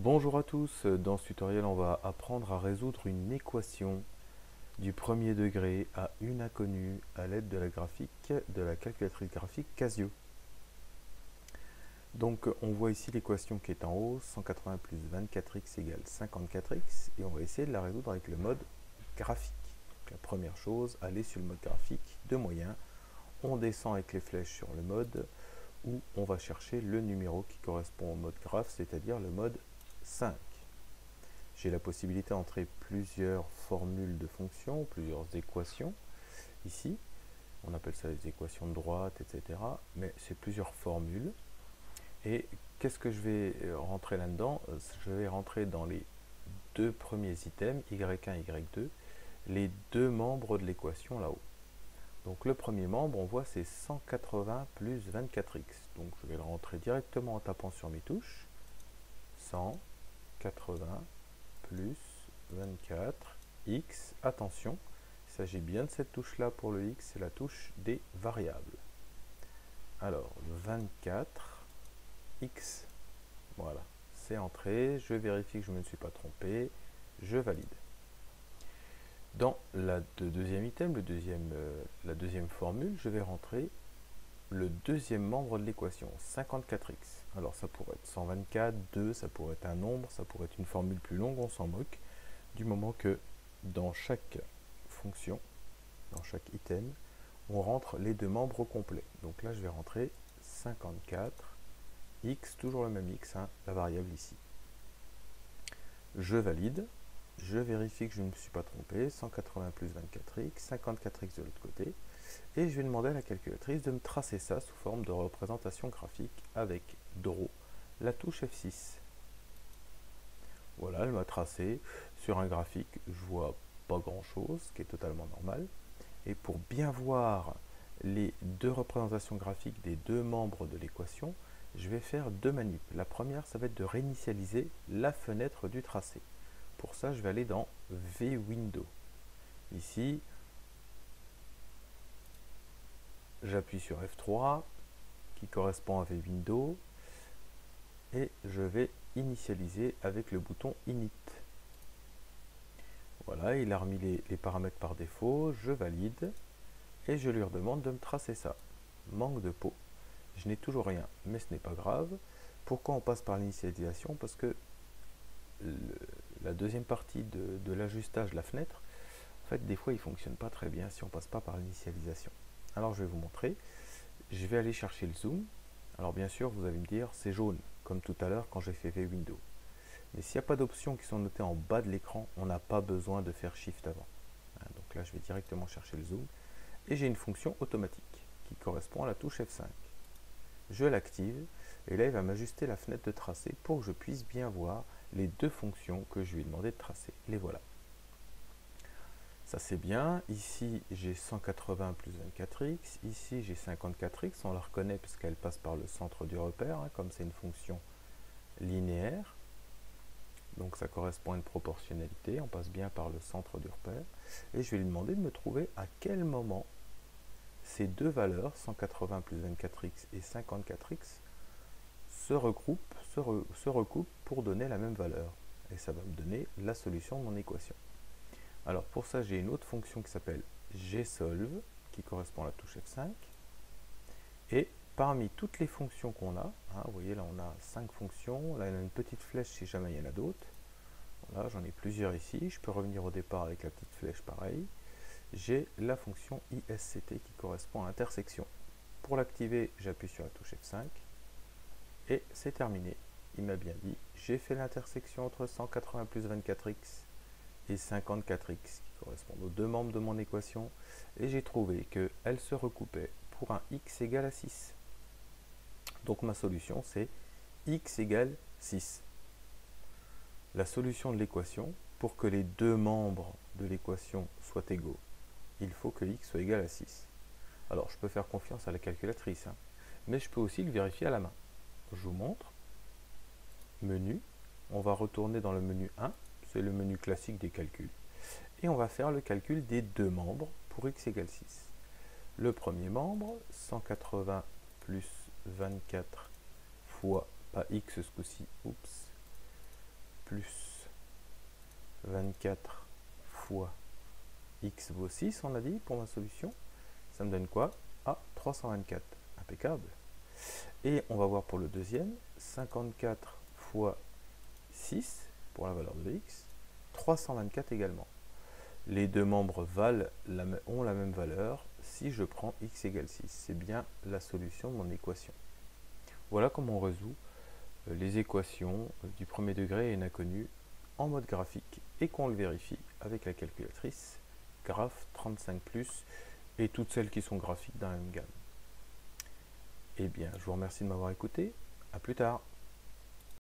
Bonjour à tous, dans ce tutoriel on va apprendre à résoudre une équation du premier degré à une inconnue à l'aide de la calculatrice graphique Casio. Donc on voit ici l'équation qui est en haut, 180 plus 24x égale 54x, et on va essayer de la résoudre avec le mode graphique. Donc, la première chose, aller sur le mode graphique de moyen, on descend avec les flèches sur le mode où on va chercher le numéro qui correspond au mode graphe, c'est-à-dire le mode 5. J'ai la possibilité d'entrer plusieurs formules de fonctions, plusieurs équations. Ici, on appelle ça les équations de droite, etc. Mais c'est plusieurs formules. Et qu'est-ce que je vais rentrer là-dedans? Je vais rentrer dans les deux premiers items, y1, y2, les deux membres de l'équation là-haut. Donc le premier membre, on voit, c'est 180 plus 24x. Donc je vais le rentrer directement en tapant sur mes touches. 180 plus 24x. Attention, il s'agit bien de cette touche-là pour le x, c'est la touche des variables. Alors, 24x. Voilà, c'est entré. Je vérifie que je ne me suis pas trompé. Je valide. Dans le deuxième item, la deuxième formule, je vais rentrer le deuxième membre de l'équation, 54x. Alors ça pourrait être 124, 2, ça pourrait être un nombre, ça pourrait être une formule plus longue, on s'en moque, du moment que dans chaque fonction, dans chaque item, on rentre les deux membres au complet. Donc là, je vais rentrer 54, x, toujours le même x, hein, la variable ici. Je valide. Je vérifie que je ne me suis pas trompé, 180 plus 24x, 54x de l'autre côté, et je vais demander à la calculatrice de me tracer ça sous forme de représentation graphique avec draw, la touche F6. Voilà, elle m'a tracé sur un graphique, je vois pas grand chose, ce qui est totalement normal, et pour bien voir les deux représentations graphiques des deux membres de l'équation, je vais faire deux manips. La première, ça va être de réinitialiser la fenêtre du tracé. Pour ça, je vais aller dans VWindow. Ici, j'appuie sur F3, qui correspond à VWindow, et je vais initialiser avec le bouton Init. Voilà, il a remis les paramètres par défaut, je valide, et je lui redemande de me tracer ça. Manque de peau, je n'ai toujours rien, mais ce n'est pas grave. Pourquoi on passe par l'initialisation? Parce que la deuxième partie de l'ajustage de la fenêtre, en fait, des fois, il ne fonctionne pas très bien si on ne passe pas par l'initialisation. Alors, je vais vous montrer. Je vais aller chercher le zoom. Alors, bien sûr, vous allez me dire, c'est jaune, comme tout à l'heure quand j'ai fait VWindow. Mais s'il n'y a pas d'options qui sont notées en bas de l'écran, on n'a pas besoin de faire Shift avant. Donc là, je vais directement chercher le zoom. Et j'ai une fonction automatique qui correspond à la touche F5. Je l'active et là il va m'ajuster la fenêtre de tracé pour que je puisse bien voir les deux fonctions que je lui ai demandé de tracer. Les voilà. Ça c'est bien. Ici j'ai 180 plus 24x. Ici j'ai 54x. On la reconnaît parce qu'elle passe par le centre du repère, hein, comme c'est une fonction linéaire. Donc ça correspond à une proportionnalité. On passe bien par le centre du repère. Et je vais lui demander de me trouver à quel moment ces deux valeurs, 180 plus 24x et 54x, se recoupent pour donner la même valeur. Et ça va me donner la solution de mon équation. Alors pour ça, j'ai une autre fonction qui s'appelle gsolve, qui correspond à la touche F5. Et parmi toutes les fonctions qu'on a, hein, vous voyez là on a 5 fonctions, là il y a une petite flèche si jamais il y en a d'autres. Voilà, j'en ai plusieurs ici, je peux revenir au départ avec la petite flèche pareil. J'ai la fonction ISCT qui correspond à l'intersection. Pour l'activer, j'appuie sur la touche F5 et c'est terminé. Il m'a bien dit, j'ai fait l'intersection entre 180 plus 24x et 54x qui correspondent aux deux membres de mon équation et j'ai trouvé qu'elles se recoupaient pour un x égale à 6. Donc ma solution c'est x égale 6. La solution de l'équation, pour que les deux membres de l'équation soient égaux, il faut que x soit égal à 6. Alors, je peux faire confiance à la calculatrice, hein, mais je peux aussi le vérifier à la main. Je vous montre. Menu. On va retourner dans le menu 1, c'est le menu classique des calculs. Et on va faire le calcul des deux membres pour x égale 6. Le premier membre, 180 plus 24 fois, pas x ce coup-ci, oups, plus 24 fois x vaut 6, on a dit, pour ma solution. Ça me donne quoi? Ah, 324. Impeccable. Et on va voir pour le deuxième, 54 fois 6 pour la valeur de x, 324 également. Les deux membres ont la même valeur si je prends x égale 6. C'est bien la solution de mon équation. Voilà comment on résout les équations du premier degré et n inconnu en mode graphique et qu'on le vérifie avec la calculatrice graph 35+, et toutes celles qui sont graphiques dans la même gamme. Eh bien, je vous remercie de m'avoir écouté. À plus tard.